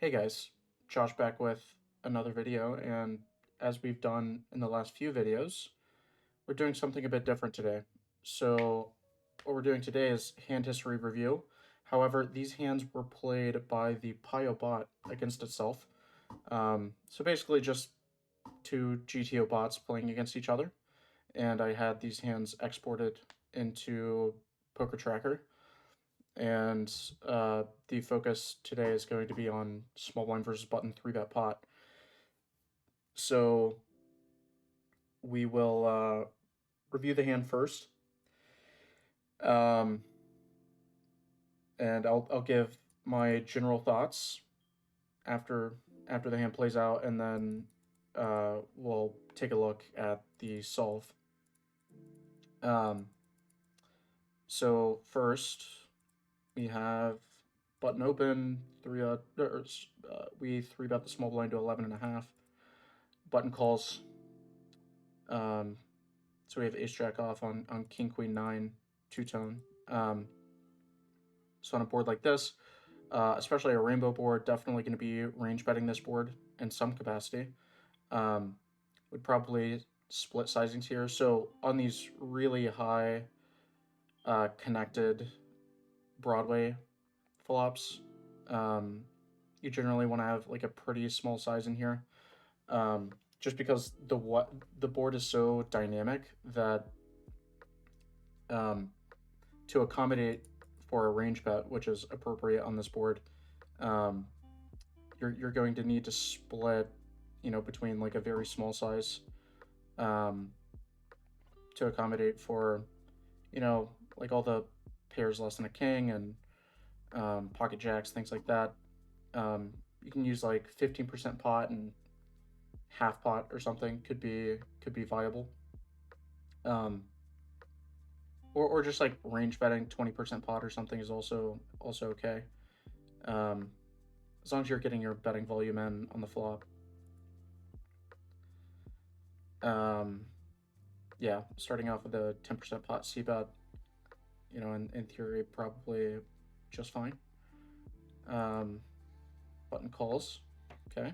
Hey guys, Josh back with another video, and as we've done in the last few videos, we're doing something a bit different today. So what we're doing today is hand history review. However, these hands were played by the Pio bot against itself. So basically just two GTO bots playing against each other, and I had these hands exported into Poker Tracker. And the focus today is going to be on small blind versus button 3-bet pot. So we will review the hand first, um, and I'll give my general thoughts after the hand plays out, and then we'll take a look at the solve. Um, so first we have button open we 3-bet the small blind to 11.5. Button calls. So we have ace jack off on king queen 9 two-tone. So on a board like this, especially a rainbow board, definitely going to be range betting this board in some capacity. Would probably split sizings here. So on these really high connected Broadway flops, you generally want to have like a pretty small size in here. Just because the board is so dynamic that to accommodate for a range bet, which is appropriate on this board, um, you're going to need to split, between like a very small size, um, to accommodate for, like all the pairs less than a king and pocket jacks, things like that. You can use like 15% pot and half pot or something could be viable. Um, or just like range betting 20% pot or something is also okay. Um, as long as you're getting your betting volume in on the flop. Um, yeah, starting off with a 10% pot c-bet, in theory, probably just fine. Button calls. Okay.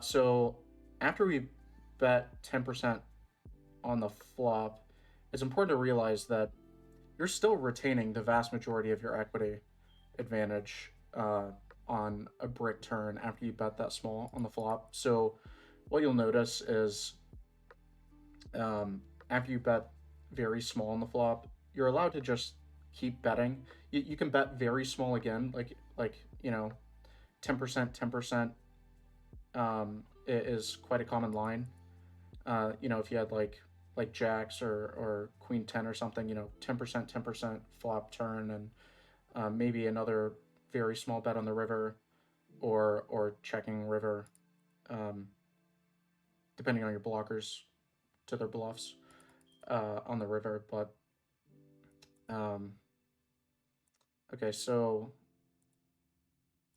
So after we bet 10% on the flop, it's important to realize that you're still retaining the vast majority of your equity advantage on a brick turn after you bet that small on the flop. So what you'll notice is after you bet very small on the flop, you're allowed to just keep betting. You can bet very small again, like 10%, 10%. Is quite a common line. If you had like jacks or queen 10 or something, 10%, 10% flop turn, and maybe another very small bet on the river, or checking river, um, depending on your blockers to their bluffs on the river. But um, okay, so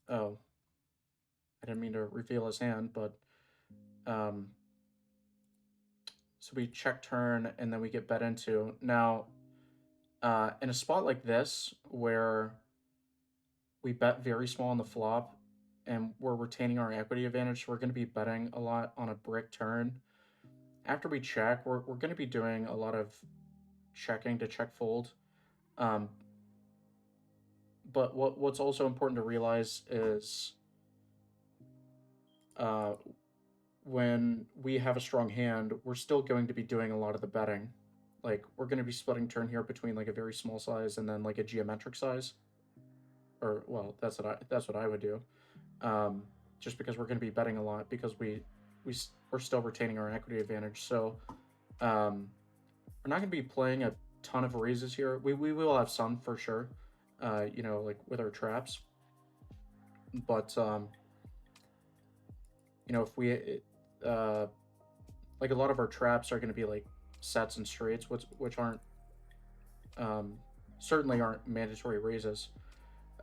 oh, I didn't mean to reveal his hand, but um, so we check turn and then we get bet into. Now, in a spot like this where we bet very small on the flop and we're retaining our equity advantage, so we're going to be betting a lot on a brick turn. After we check, we're going to be doing a lot of checking to check fold. Um, but what's also important to realize is uh, when we have a strong hand, we're still going to be doing a lot of the betting. Like, we're going to be splitting turn here between like a very small size and then like a geometric size. Or, well, that's what I would do. Just because we're going to be betting a lot because we're still retaining our equity advantage. So we're not going to be playing a ton of raises here. We will have some for sure, like with our traps. But if we like a lot of our traps are going to be like sets and straights, which aren't certainly aren't mandatory raises.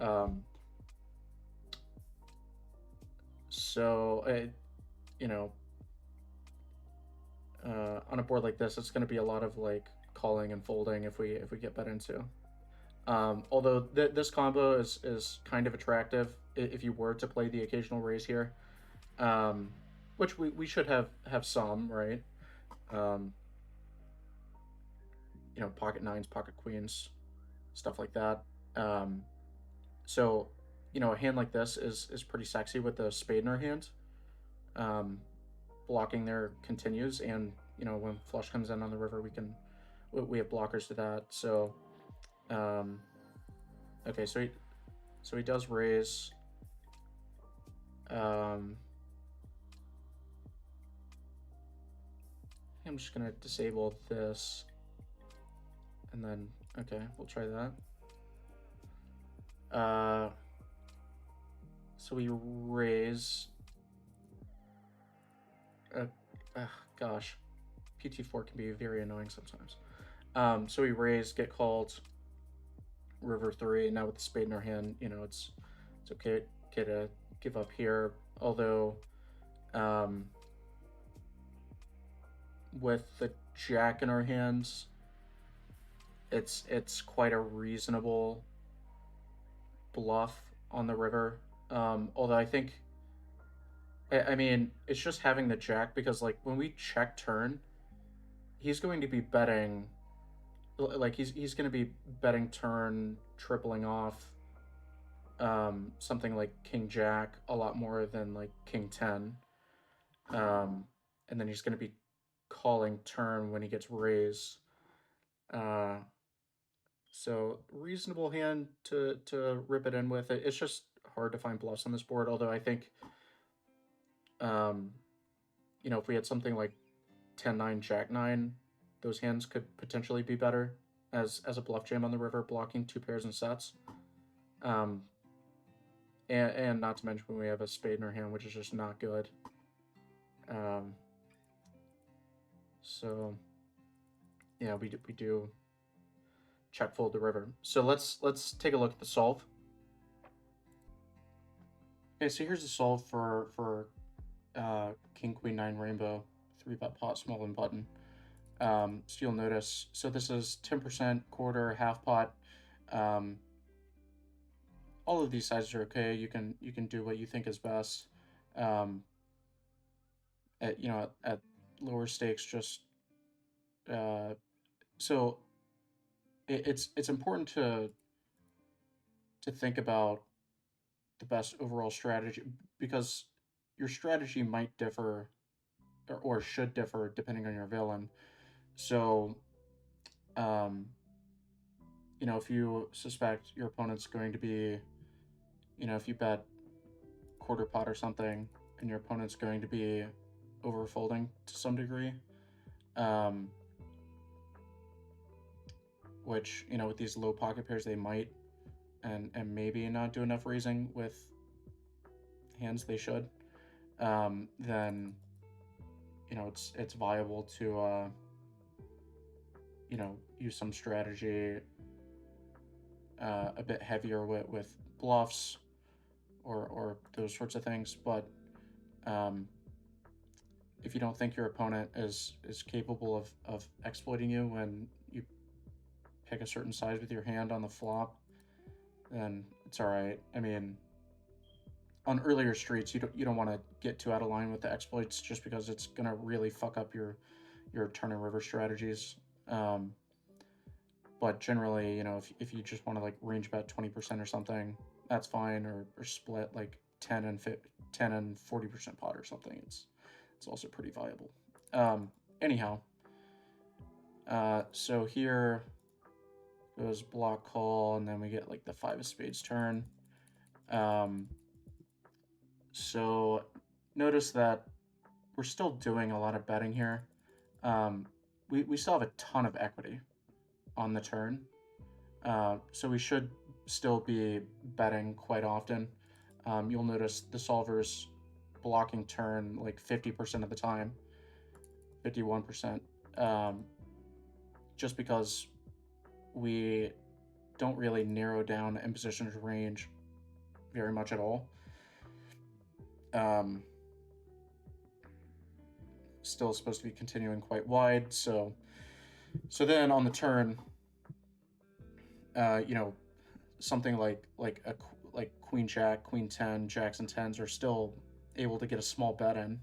Um, so you know, on a board like this, it's going to be a lot of like calling and folding if we get bet into. Although this combo is kind of attractive if you were to play the occasional raise here, which we should have some, right? Um, pocket nines, pocket queens, stuff like that. Um, so, a hand like this is pretty sexy with the spade in our hand. Um, Blocking there continues, and when flush comes in on the river, we have blockers to that. So, um, okay, so he does raise. I'm just gonna disable this, and then okay, we'll try that. So we raise. Gosh, PT4 can be very annoying sometimes. So we raise, get called, river 3. Now with the spade in our hand, it's okay to give up here. Although, with the jack in our hands, it's quite a reasonable bluff on the river. Although I think, I mean, it's just having the jack, because like when we check turn, he's going to be betting, like he's going to be betting turn, tripling off something like king jack a lot more than like king 10. And then he's going to be calling turn when he gets raised. So reasonable hand to rip it in with. It's just hard to find bluffs on this board, although I think if we had something like 10-9, jack-9, those hands could potentially be better as a bluff jam on the river, blocking 2 pairs and sets. And not to mention when we have a spade in our hand, which is just not good. So yeah, we do check fold the river. So let's take a look at the solve. Okay, so here's the solve for King Queen 9 rainbow, 3-bet pot, small and button. So you'll notice, so this is 10%, quarter, half pot. All of these sizes are okay. You can do what you think is best. At lower stakes, just so it's important to think about the best overall strategy, because your strategy might differ or should differ depending on your villain. So, if you suspect your opponent's going to be, if you bet quarter pot or something, and your opponent's going to be overfolding to some degree, which, with these low pocket pairs, they might, and maybe not do enough raising with hands they should, then, it's viable to, use some strategy a bit heavier with bluffs or those sorts of things. But if you don't think your opponent is capable of exploiting you when you pick a certain size with your hand on the flop, then it's all right. I mean, on earlier streets, you don't want to get too out of line with the exploits, just because it's gonna really fuck up your turn and river strategies. But generally, if you just want to like range bet 20% or something, that's fine, or split like 10 and 40% pot or something. It's also pretty viable. Anyhow, so here goes block call, and then we get like the 5 of spades turn. So notice that we're still doing a lot of betting here. We still have a ton of equity on the turn. So we should still be betting quite often. You'll notice the solver's blocking turn like 50% of the time, 51%, just because we don't really narrow down imposition's range very much at all. Still supposed to be continuing quite wide, so then on the turn, something like queen jack, queen 10, jacks and 10s are still able to get a small bet in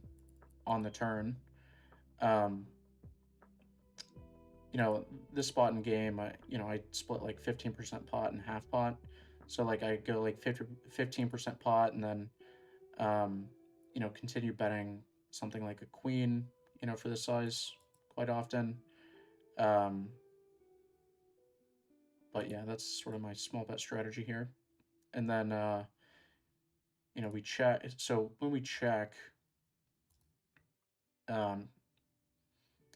on the turn. Um, you know, this spot in game, I split like 15% pot and half pot. So like I go like 15% pot and then, continue betting something like a queen, for this size quite often. Um, but yeah, that's sort of my small bet strategy here. And then, we check. So when we check, um,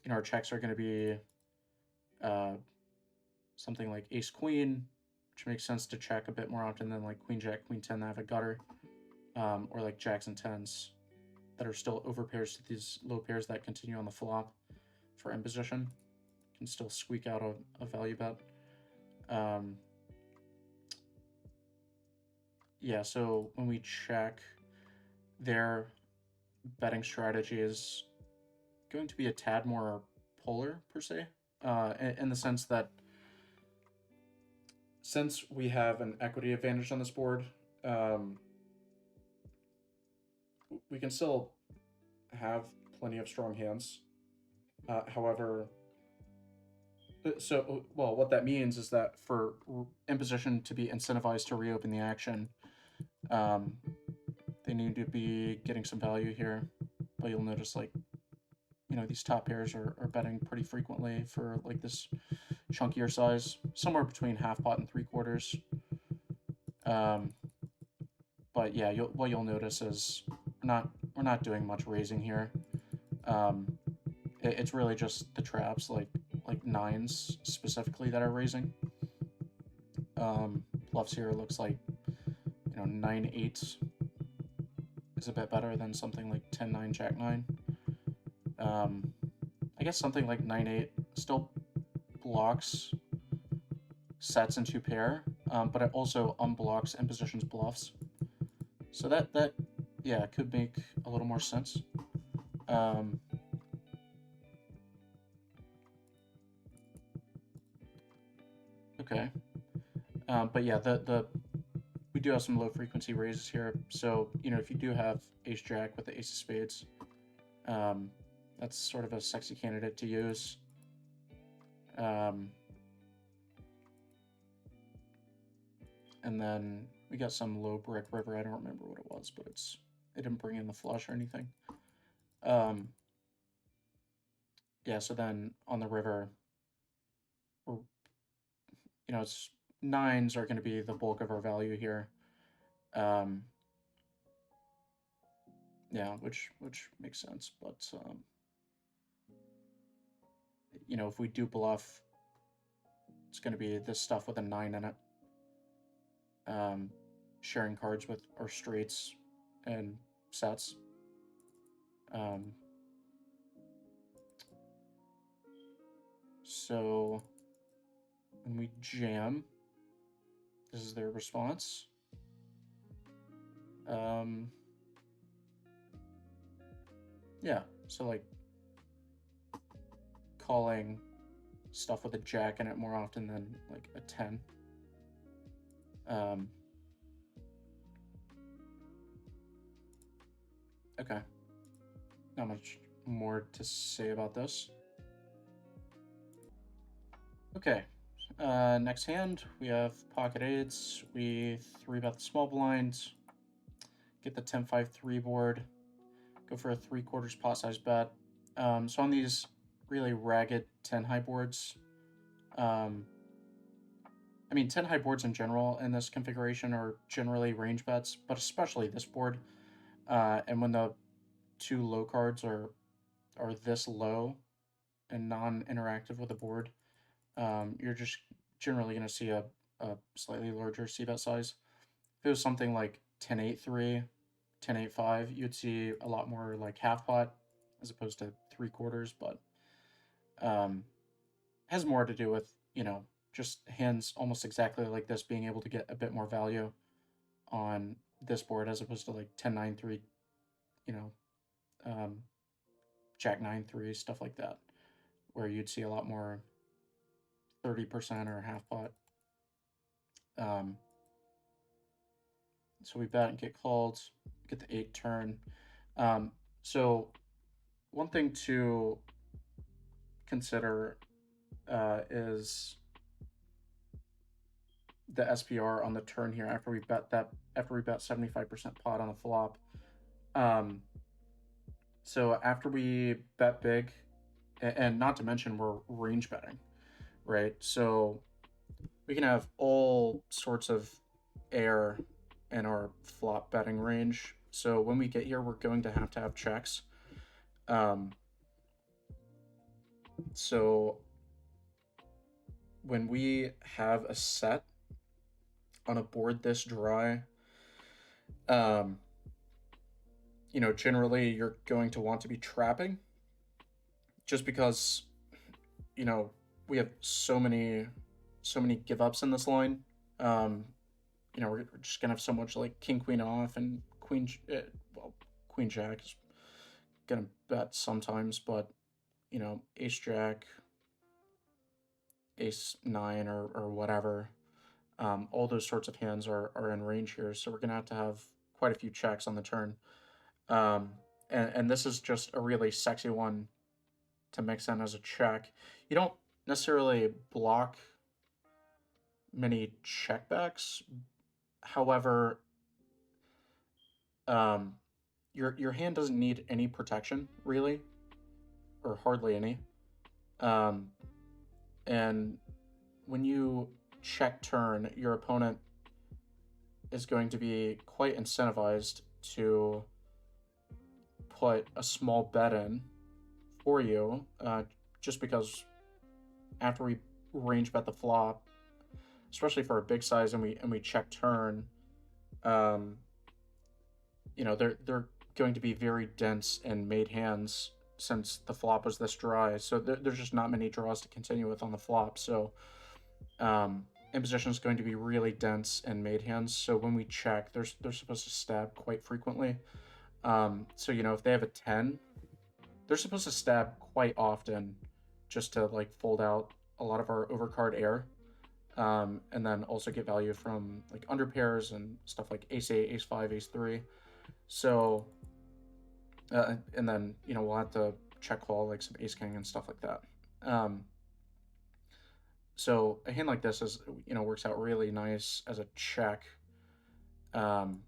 our checks are going to be uh, something like ace queen, which makes sense to check a bit more often than like queen jack, queen 10 that have a gutter, or like jacks and 10s that are still over pairs to these low pairs that continue on the flop for imposition. Can still squeak out a value bet. Yeah, so when we check, their betting strategy is going to be a tad more polar, per se, in the sense that since we have an equity advantage on this board, we can still have plenty of strong hands. However, what that means is that for imposition to be incentivized to reopen the action, they need to be getting some value here. But you'll notice, like, these top pairs are betting pretty frequently for like this chunkier size, somewhere between half pot and 3/4. But yeah, what you'll notice is we're not doing much raising here. It's really just the traps, like nines specifically, that are raising. Bluffs here looks like 9/8 is a bit better than something like 10/9 Jack-9. I guess something like 9/8 still blocks sets into pair, but it also unblocks imposition's bluffs. So that yeah, could make a little more sense. Okay. But yeah, we do have some low frequency raises here. So, if you do have ace jack with the ace of spades, that's sort of a sexy candidate to use. And then we got some low brick river. I don't remember what it was, but it didn't bring in the flush or anything. Yeah, so then on the river, it's nines are going to be the bulk of our value here. Yeah, which makes sense, but if we do bluff, it's going to be this stuff with a 9 in it. Sharing cards with our straights and sets. So when we jam, this is their response. Yeah, so like calling stuff with a jack in it more often than like a 10. Okay. Not much more to say about this. Okay. Next hand, we have pocket eights. We 3-bet the small blind, get the 10-5-3 board, go for a 3/4 pot size bet. So on these really ragged 10 high boards, 10 high boards in general in this configuration are generally range bets, but especially this board. And when the two low cards are this low and non-interactive with the board, you're just generally going to see a slightly larger c-bet size. If it was something like 10-8-3, 10-8-5, you'd see a lot more like half pot as opposed to 3/4, but has more to do with, just hands almost exactly like this being able to get a bit more value on this board as opposed to like 10-9-3, Jack 9-3, stuff like that, where you'd see a lot more 30% or half pot. So we bet and get called, get the 8 turn. Um, so one thing to consider is the SPR on the turn here after we bet 75% pot on a flop. Um, so after we bet big, and not to mention we're range betting, right? So we can have all sorts of air in our flop betting range. So when we get here, we're going to have checks. Um, so when we have a set on a board this dry, um, generally you're going to want to be trapping just because, you know, we have so many give ups in this line. Um, we're just gonna have so much like king queen off and well, queen jack is gonna bet sometimes, but ace jack, ace nine, or whatever. All those sorts of hands are in range here, so we're gonna have quite a few checks on the turn. Um, and this is just a really sexy one to mix in as a check. You don't necessarily block many checkbacks. However, um, your hand doesn't need any protection really, or hardly any. Um, and when you check turn, your opponent is going to be quite incentivized to put a small bet in for you, just because after we range bet the flop, especially for a big size, and we check turn, um, they're going to be very dense and made hands since the flop was this dry. So there's just not many draws to continue with on the flop. So imposition is going to be really dense and made hands. So when we check, they're supposed to stab quite frequently. So if they have a 10, they're supposed to stab quite often, just to like fold out a lot of our overcard air, and then also get value from like under pairs and stuff like ace 8, ace 5, ace 3. So and then we'll have to check call like some ace king and stuff like that. So a hand like this is works out really nice as a check, um,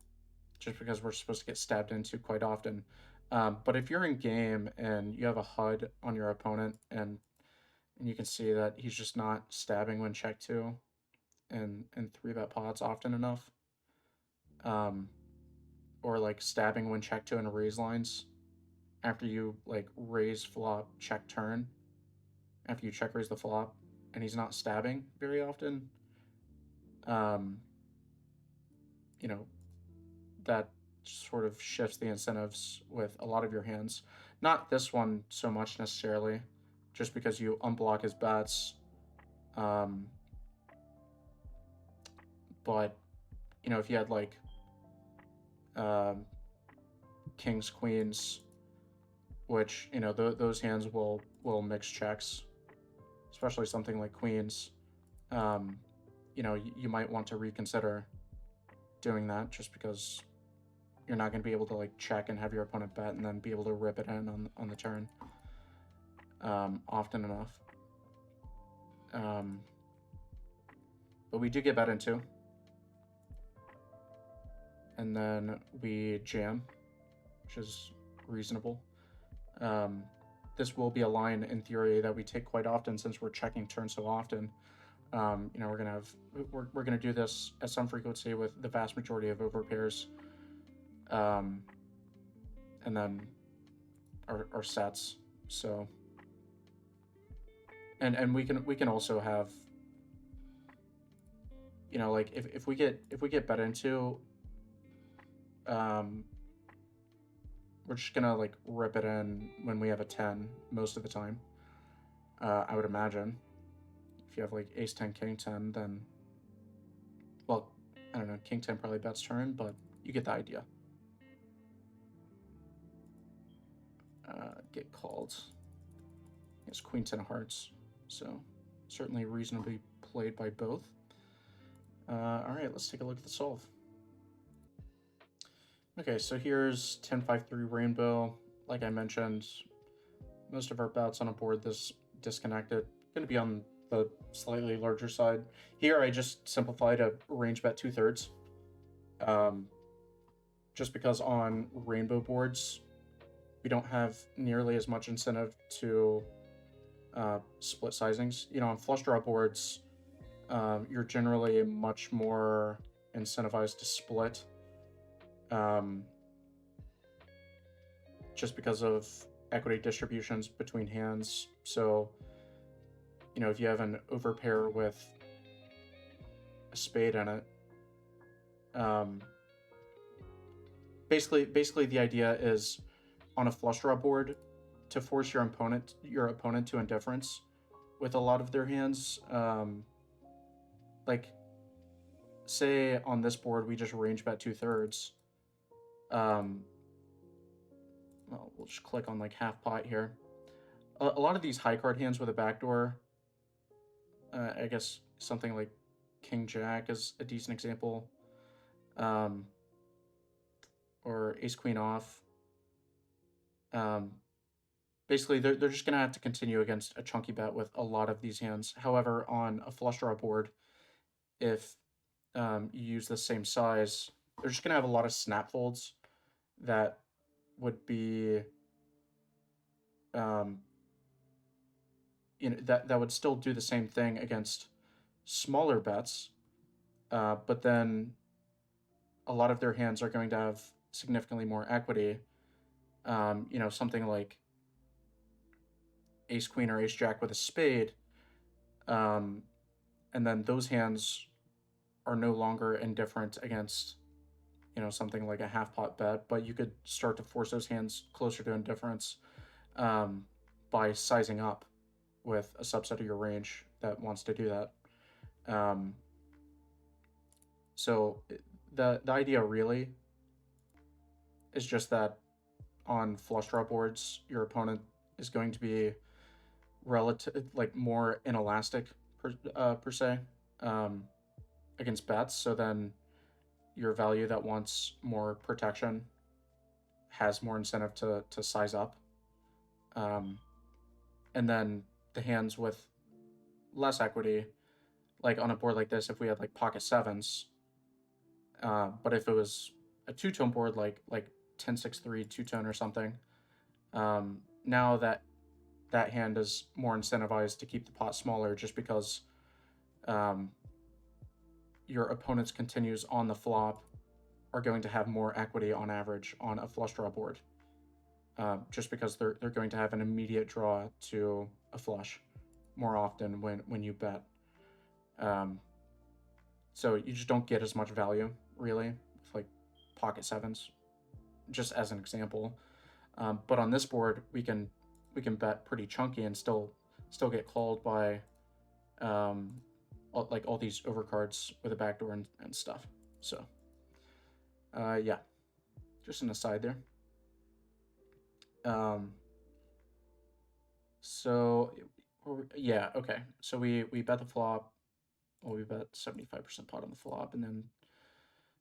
just because we're supposed to get stabbed into quite often. But if you're in game and you have a HUD on your opponent, and you can see that he's just not stabbing when check two and 3-bet pots often enough, um, or like stabbing when check two and raise lines after you like raise flop check turn, after you check raise the flop, and he's not stabbing very often, um, you know that sort of shifts the incentives with a lot of your hands. Not this one so much necessarily, just because you unblock his bets. Um, but if you had like um, kings, queens, which those hands will mix checks, especially something like queens. Um, you might want to reconsider doing that, just because you're not going to be able to like check and have your opponent bet and then be able to rip it in on the turn often enough. But we do get bet into, and then we jam, which is reasonable. This will be a line in theory that we take quite often since we're checking turn so often. We're gonna do this at some frequency with the vast majority of overpairs, and then our sets. So, and we can also have, like if we get bet into, we're just gonna like rip it in when we have a 10 most of the time. I would imagine. If you have like ace 10, king 10, then, well, I don't know, king 10 probably bets turn, but you get the idea. Get called. It's queen 10 of hearts, so certainly reasonably played by both. All right, let's take a look at the solve. Okay, so here's 10-5-3 Rainbow. Like I mentioned, most of our bets on a board this disconnected going to be on the slightly larger side. Here I just simplified a range bet 2/3. Just because on Rainbow boards we don't have nearly as much incentive to split sizings. You know, on flush draw boards, you're generally much more incentivized to split, um, just because of equity distributions between hands. So, you know, if you have an overpair with a spade in it, um, basically the idea is on a flush draw board to force your opponent to indifference with a lot of their hands. Like, say on this board we just range bet 2/3. Um, well, we'll just click on like half pot here. A lot of these high card hands with a backdoor, I guess something like King Jack is a decent example, um, or Ace Queen off. Um, basically, they're just going to have to continue against a chunky bet with a lot of these hands. However, on a flush draw board, if you use the same size, they're just going to have a lot of snap folds that would be, um, you know, that would still do the same thing against smaller bets, but then a lot of their hands are going to have significantly more equity. You know, something like Ace Queen or Ace Jack with a spade, um, and then those hands are no longer indifferent against, you know, something like a half pot bet, but you could start to force those hands closer to indifference, um, by sizing up with a subset of your range that wants to do that. Um, so the idea really is just that on flush draw boards, your opponent is going to be relative, like more inelastic per se, um, against bets. So then your value that wants more protection has more incentive to size up. Um, and then the hands with less equity, like on a board like this, if we had like pocket sevens, but if it was a two-tone board like 10-6-3 two-tone or something, now that hand is more incentivized to keep the pot smaller just because, um, your opponent's continues on the flop are going to have more equity on average on a flush draw board, just because they're going to have an immediate draw to a flush more often when you bet. Um, so you just don't get as much value really with like pocket sevens, just as an example. But on this board, we can bet pretty chunky and still get called by, um, like all these overcards with a backdoor and stuff. So yeah, just an aside there. Um, so yeah, okay. So we bet the flop. Well, we bet 75% pot on the flop, and then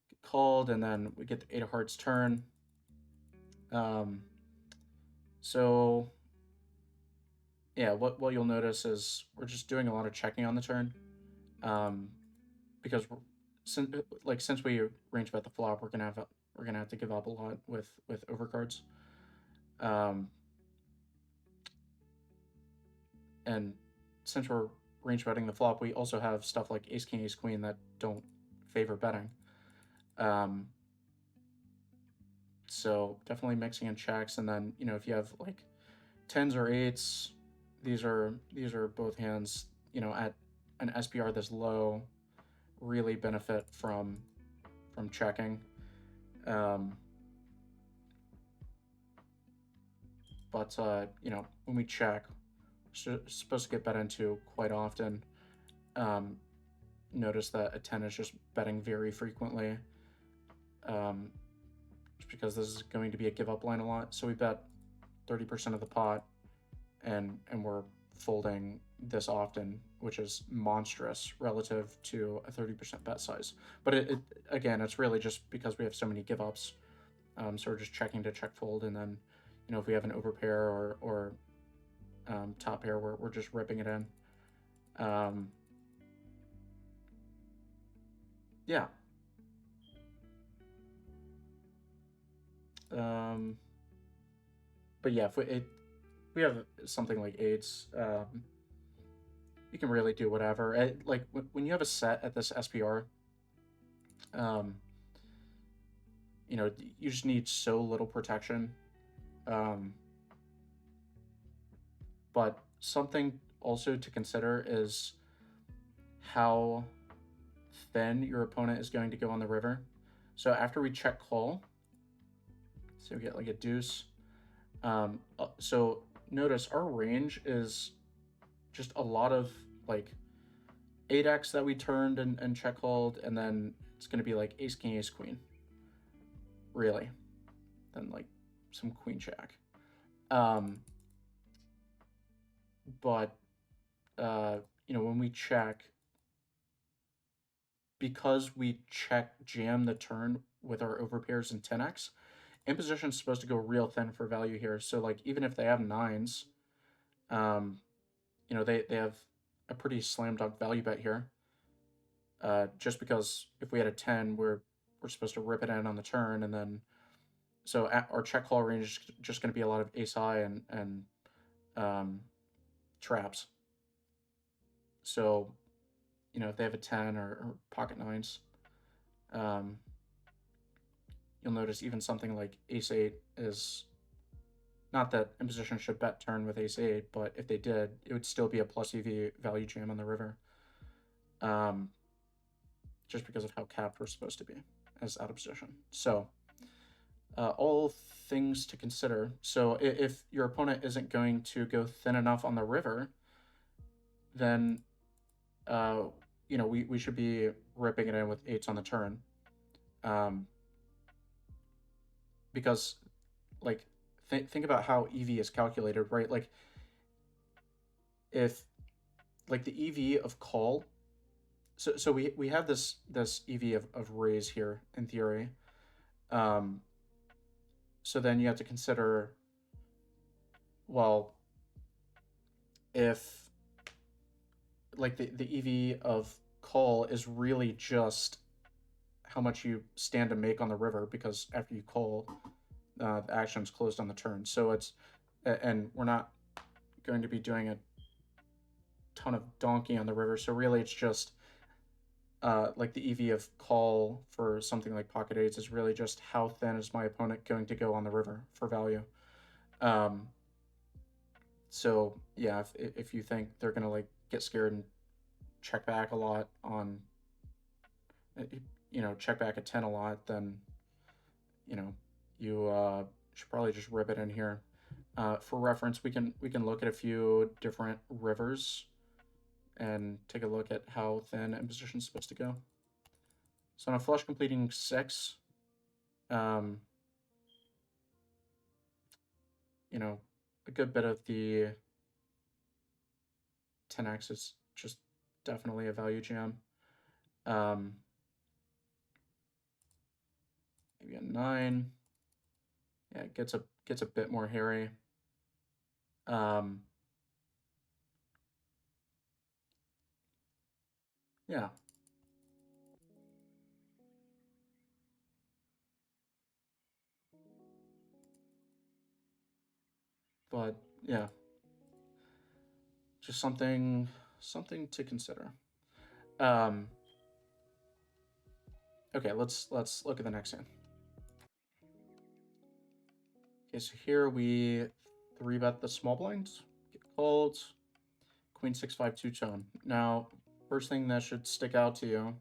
get called, and then we get the 8 of hearts turn. Um, so yeah, what you'll notice is we're just doing a lot of checking on the turn, um, because since we range bet the flop, we're gonna have to give up a lot with overcards. Um, and since we're range betting the flop, we also have stuff like Ace King Ace Queen that don't favor betting. Um, so definitely mixing in checks, and then you know if you have like tens or eights, these are both hands, you know, at an SPR this low really benefit from checking. Um, but you know, when we check, we're supposed to get bet into quite often. Um, Notice that a 10 is just betting very frequently, um, just because this is going to be a give up line a lot. So we bet 30% of the pot, and we're folding this often, which is monstrous relative to a 30% bet size. But again, it's really just because we have so many give ups. So we're just checking to check fold, and then, if we have an overpair or top pair, we're just ripping it in. Yeah. But yeah, if we have something like eights, you can really do whatever. Like when you have a set at this SPR, um, you just need so little protection. Um, but something also to consider is how thin your opponent is going to go on the river. So after we check call, so we get like a deuce. So notice our range is just a lot of like 8x that we turned and check called, and then it's going to be like ace king ace queen, really, then like some queen jack. But when we check, because we check jam the turn with our overpairs and 10x, imposition's supposed to go real thin for value here. So like even if they have nines, they have a pretty slam dunk value bet here. Just because if we had a 10, we're supposed to rip it in on the turn, and then so our check call range is just going to be a lot of ace high and traps. So if they have a 10 or pocket nines, you'll notice even something like ace 8 is not that imposition should bet turn with ace 8, but if they did, it would still be a plus EV value jam on the river. Just because of how capped we're supposed to be as out of position. So all things to consider. So if your opponent isn't going to go thin enough on the river, then we should be ripping it in with eights on the turn. Because like think about how EV is calculated, right? Like if like the EV of call, so we have this EV of raise here in theory. So then you have to consider, well, if like the EV of call is really just how much you stand to make on the river, because after you call, the action's closed on the turn. So and we're not going to be doing a ton of donkey on the river. So really it's just like the EV of call for something like pocket eights is really just how thin is my opponent going to go on the river for value. So yeah, if you think they're gonna like get scared and check back a lot on, check back at 10 a lot, then you should probably just rip it in here. For reference, we can look at a few different rivers and take a look at how thin imposition is supposed to go. So on a flush completing 6, a good bit of the 10x is just definitely a value jam. Maybe a 9. Yeah, it gets a bit more hairy. Yeah. But yeah, just something to consider. Okay, let's look at the next hand. Okay, so here we 3-bet the small blinds, get called, queen 6-5 two-tone. Now, first thing that should stick out to you,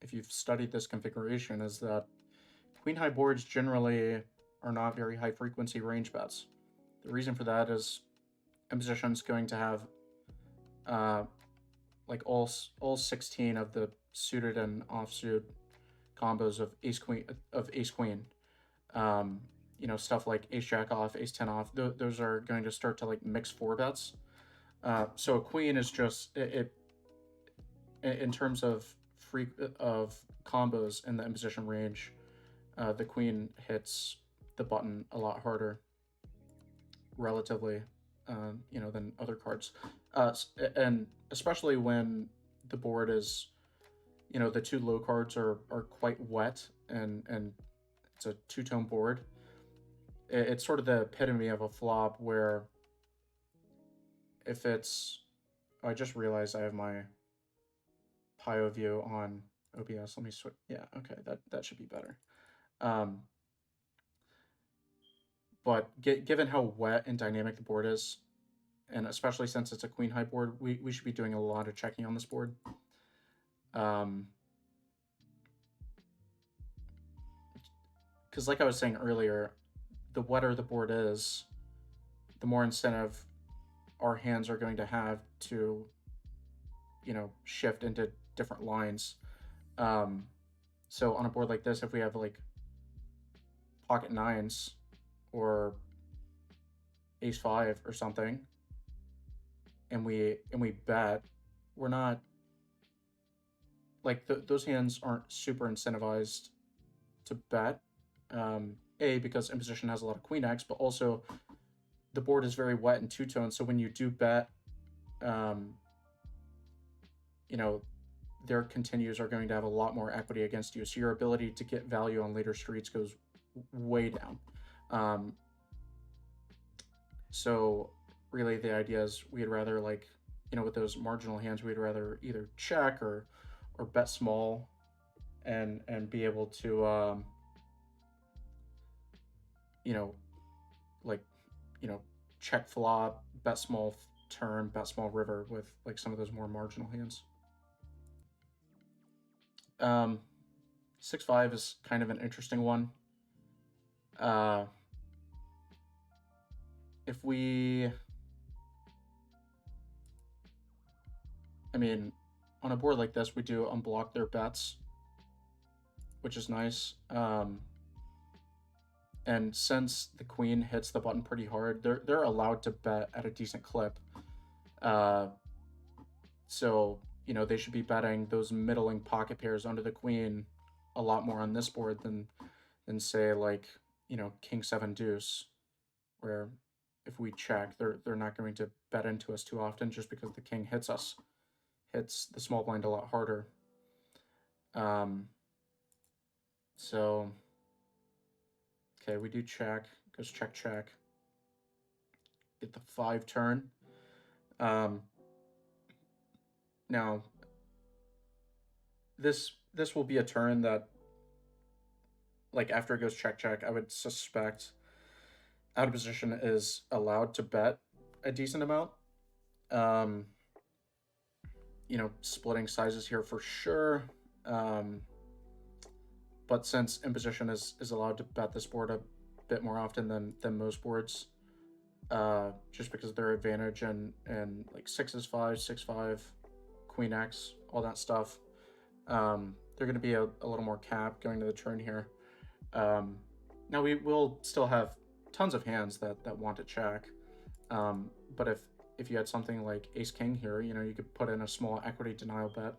if you've studied this configuration, is that queen high boards generally are not very high frequency range bets. The reason for that is imposition's going to have like all 16 of the suited and offsuit combos of ace queen. Stuff like ace jack off, ace 10 off. Those are going to start to like mix 4 bets. So a queen is just it in terms of combos in the imposition range. the queen hits the button a lot harder, relatively, than other cards. And especially when the board is, the two low cards are quite wet, and it's a two-tone board. It's sort of the epitome of a flop where if it's, oh, I just realized I have my PioView on OBS. Let me switch. Yeah, okay, that should be better. Um, but given how wet and dynamic the board is, and especially since it's a queen high board, we should be doing a lot of checking on this board. Because like I was saying earlier, the wetter the board is, the more incentive our hands are going to have to, shift into different lines. So on a board like this, if we have like pocket nines or ace five or something, and we bet, we're not like those hands aren't super incentivized to bet. Because imposition has a lot of queen X, but also the board is very wet and two tone. So when you do bet, their continues are going to have a lot more equity against you. So your ability to get value on later streets goes way down. So really the idea is we'd rather with those marginal hands, we'd rather either check or bet small and be able to, check flop, bet small turn, bet small river with like some of those more marginal hands. 6-5 is kind of an interesting one. If we, on a board like this, we do unblock their bets, which is nice. And since the queen hits the button pretty hard, they're allowed to bet at a decent clip. So they should be betting those middling pocket pairs under the queen a lot more on this board than say like king seven deuce, where if we check, they're not going to bet into us too often just because the king hits the small blind a lot harder. So okay, we do check. Goes check check. Get the 5 turn. Now this will be a turn that, like, after it goes check check, I would suspect out of position is allowed to bet a decent amount. Splitting sizes here for sure. But since imposition is allowed to bet this board a bit more often than most boards, just because of their advantage and like 6-5, 6-5, queen X, all that stuff, they're going to be a little more capped going to the turn here. Now we will still have tons of hands that want to check, but if you had something like ace king here, you could put in a small equity denial bet,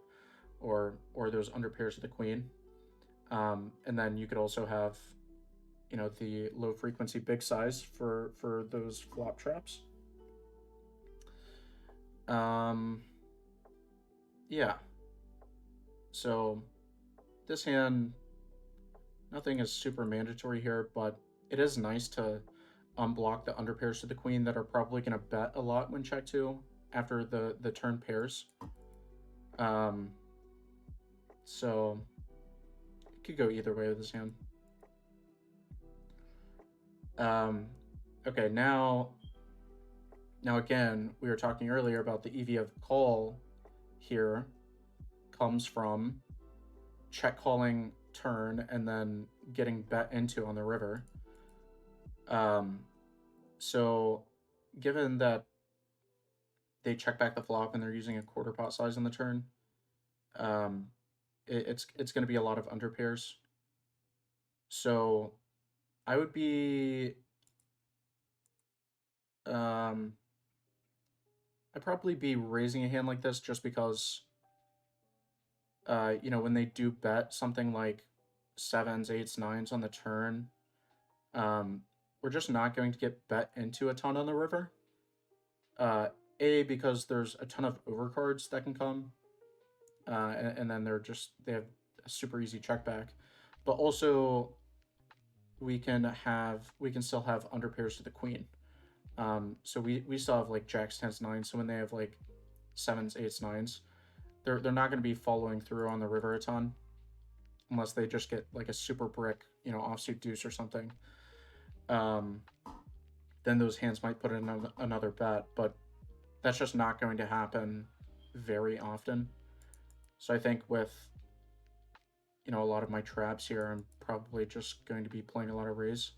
or those under pairs of the queen, and then you could also have the low frequency big size for those flop traps. Yeah, so this hand, nothing is super mandatory here, but it is nice to unblock the under pairs to the queen that are probably going to bet a lot when check 2 after the turn pairs. So it could go either way with this hand. Okay, now again, we were talking earlier about the EV of call here comes from check calling turn and then getting bet into on the river. So given that they check back the flop and they're using a quarter pot size on the turn, it's going to be a lot of under pairs. So I would be, I'd probably be raising a hand like this just because, when they do bet something like sevens, eights, nines on the turn, um, we're just not going to get bet into a ton on the river. A, because there's a ton of overcards that can come, and then they have a super easy check back, but also we can still have under pairs to the queen. So we still have like jacks, tens, nines. So when they have like sevens, eights, nines, they're not going to be following through on the river a ton, unless they just get like a super brick, offsuit deuce or something. Um, then those hands might put in another bet, but that's just not going to happen very often. So I think with a lot of my traps here, I'm probably just going to be playing a lot of raise.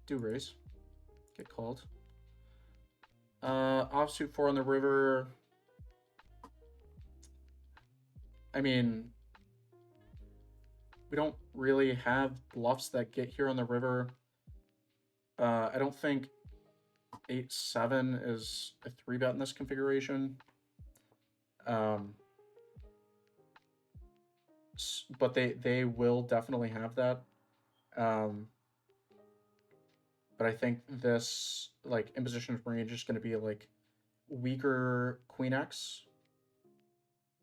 Do raise. Get called. Offsuit 4 on the river. I mean, we don't really have bluffs that get here on the river. I don't think 8-7 is a 3-bet in this configuration. But they will definitely have that. But I think this like imposition range is going to be like weaker queen X.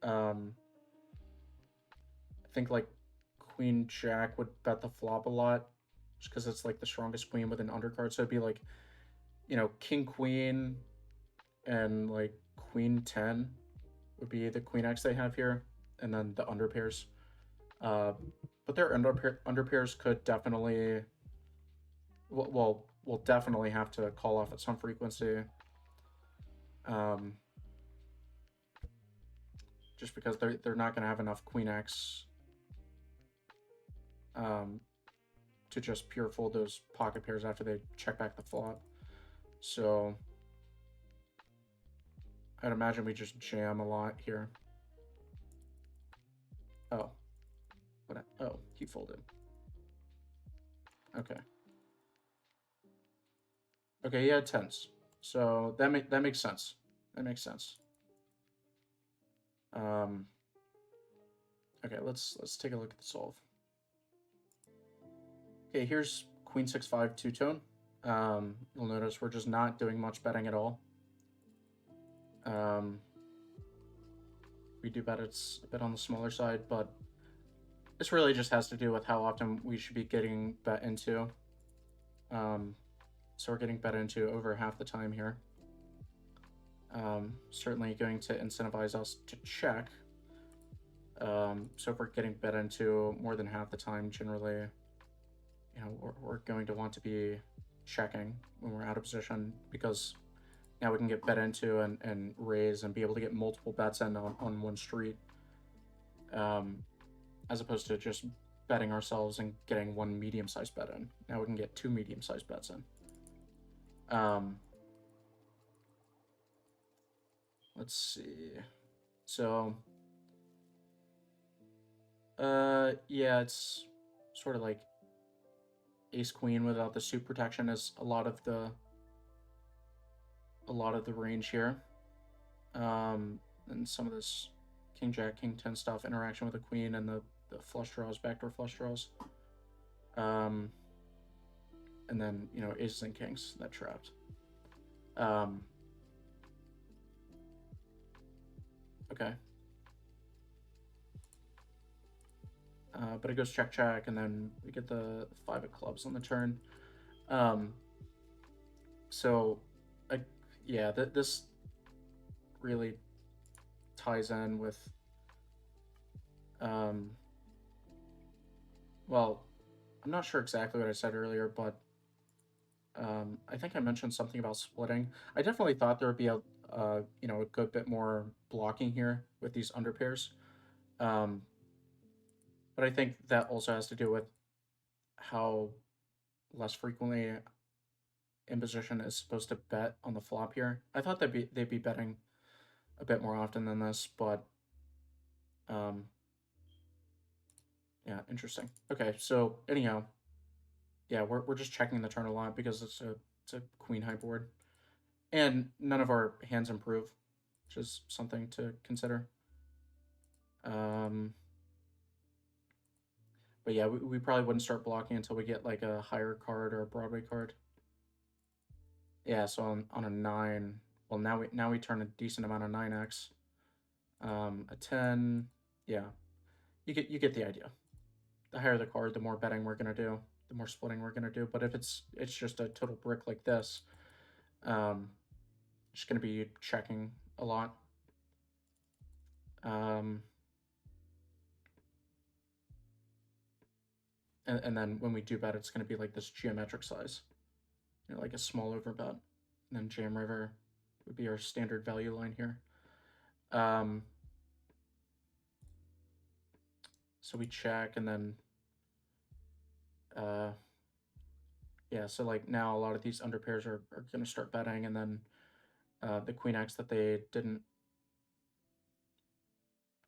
I think like queen jack would bet the flop a lot, just because it's like the strongest queen with an undercard. So it'd be like, king queen and like queen 10 would be the queen X they have here, and then the underpairs. But their underpairs could definitely, well, we'll definitely have to call off at some frequency. Just because they're not going to have enough queen X to just pure fold those pocket pairs after they check back the flop. So I'd imagine we just jam a lot here. Oh. Oh, he folded. Okay. Okay, he had tens. So that makes sense. That makes sense. Okay, let's take a look at the solve. Okay, here's queen 6-5 two-tone. You'll notice we're just not doing much betting at all. We do bet it's a bit on the smaller side, but this really just has to do with how often we should be getting bet into. So we're getting bet into over half the time here. Certainly going to incentivize us to check. So if we're getting bet into more than half the time, generally, we're going to want to be checking when we're out of position, because now we can get bet into and raise and be able to get multiple bets in on one street, as opposed to just betting ourselves and getting one medium-sized bet in. Now we can get two medium-sized bets in. Let's see. So, yeah, it's sort of like ace queen without the suit protection is a lot of the range here. And some of this king jack, king 10 stuff, interaction with the queen, and the flush draws, backdoor flush draws. And then, aces and kings that trapped. Okay. But it goes check check, and then we get the 5 of clubs on the turn. So, yeah, this really ties in with, well, I'm not sure exactly what I said earlier, but I think I mentioned something about splitting. I definitely thought there would be a good bit more blocking here with these underpairs. But I think that also has to do with how less frequently imposition is supposed to bet on the flop here. I thought they'd be betting a bit more often than this, but yeah, interesting. Okay, so anyhow, yeah, we're just checking the turn a lot because it's a queen high board, and none of our hands improve, which is something to consider. Um, but yeah, we probably wouldn't start blocking until we get like a higher card or a Broadway card. Yeah, so on a 9, well now we turn a decent amount of 9x. A 10, yeah, you get the idea. The higher the card, the more betting we're gonna do, the more splitting we're gonna do. But if it's just a total brick like this, um, it's gonna be checking a lot. Um, and then when we do bet, it's gonna be like this geometric size, like a small overbet. And then jam river would be our standard value line here. So we check and then yeah, so like now a lot of these under pairs are going to start betting, and then the queen x that they didn't,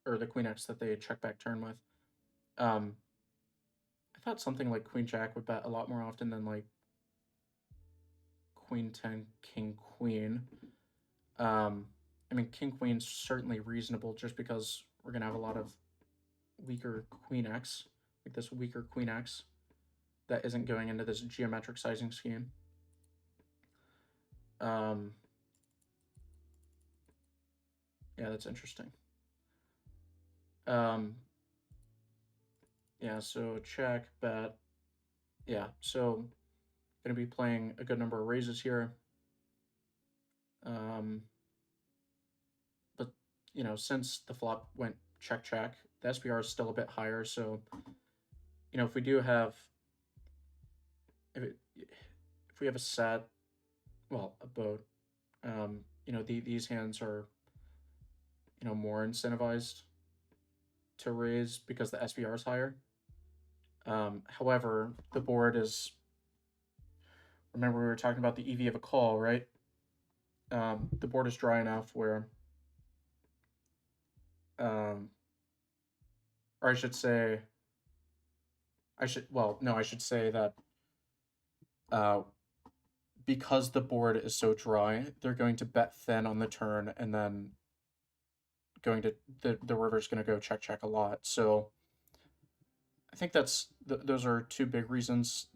or the queen x that they check back turn with. I thought something like queen jack would bet a lot more often than like queen 10 king queen. I mean, king queen's certainly reasonable just because we're going to have a lot of weaker queen x, like this weaker queen x that isn't going into this geometric sizing scheme. Yeah, that's interesting. Yeah, so check, bet. Yeah, so gonna be playing a good number of raises here. But you know, since the flop went check check, the SPR is still a bit higher. So you know, if we do have, if we have a set, well, a boat, you know, these hands are, you know, more incentivized to raise because the SPR is higher. However, the board is. Remember, we were talking about the EV of a call, right? The board is dry enough where, or I should say, I should say that because the board is so dry, they're going to bet thin on the turn, and then going to the river's going to go check check a lot. So I think those are two big reasons.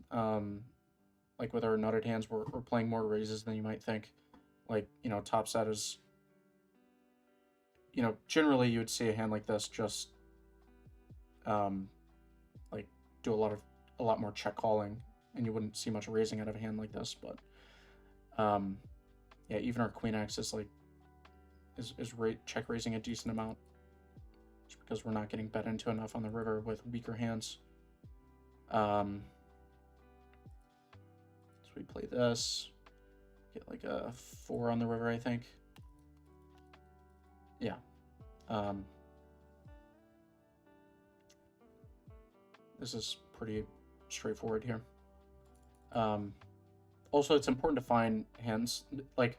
Like with our nutted hands, we're playing more raises than you might think. Like, you know, top set is, you know, generally you would see a hand like this just like do a lot more check calling, and you wouldn't see much raising out of a hand like this. But yeah, even our queen x is like check raising a decent amount, just because we're not getting bet into enough on the river with weaker hands. So we play this, get like a 4 on the river, I think. Yeah. This is pretty straightforward here. Also, it's important to find hands like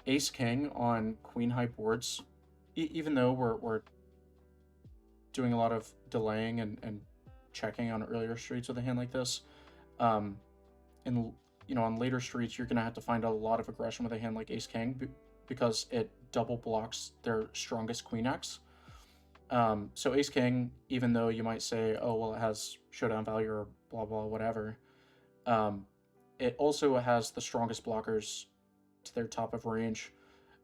ace king on queen high boards, even though we're doing a lot of delaying and checking on earlier streets with a hand like this. In you know, on later streets, you're gonna have to find a lot of aggression with a hand like ace king because it double blocks their strongest queen x. So ace king, even though you might say, oh well, it has showdown value or blah blah whatever, it also has the strongest blockers to their top of range.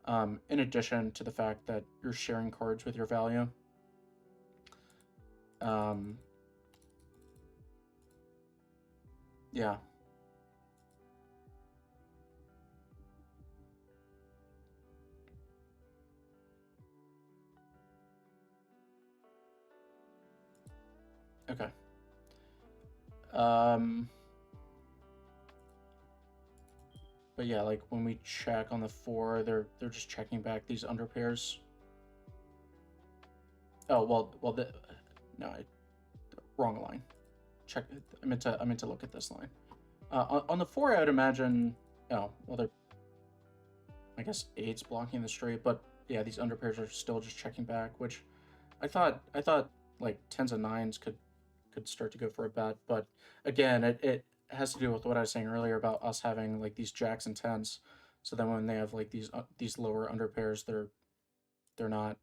In addition to the fact that you're sharing cards with your value. Yeah. Okay. But yeah, like when we check on the 4, they're just checking back these under pairs. Oh well, no, wrong line. Check. I meant to look at this line. On the 4, I would imagine. Oh well, they're. I guess 8's blocking the straight, but yeah, these under pairs are still just checking back, which I thought like 10s and 9s could start to go for a bet, but again, it has to do with what I was saying earlier about us having like these jacks and 10s. So then when they have like these lower under pairs, they're not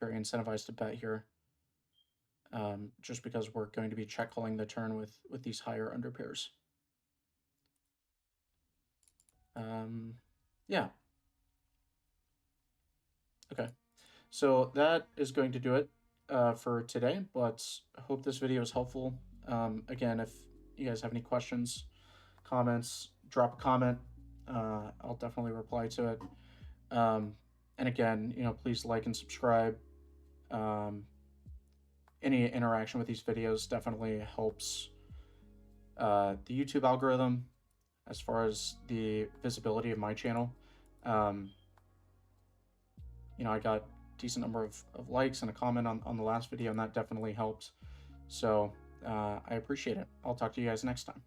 very incentivized to bet here. Just because we're going to be check calling the turn with these higher under pairs. Yeah. Okay. So that is going to do it for today, but I hope this video is helpful. Again, if you guys have any questions, comments, drop a comment. I'll definitely reply to it. And again, please like and subscribe. Any interaction with these videos definitely helps the YouTube algorithm as far as the visibility of my channel. I got decent number of likes and a comment on the last video, and that definitely helped. So I appreciate it. I'll talk to you guys next time.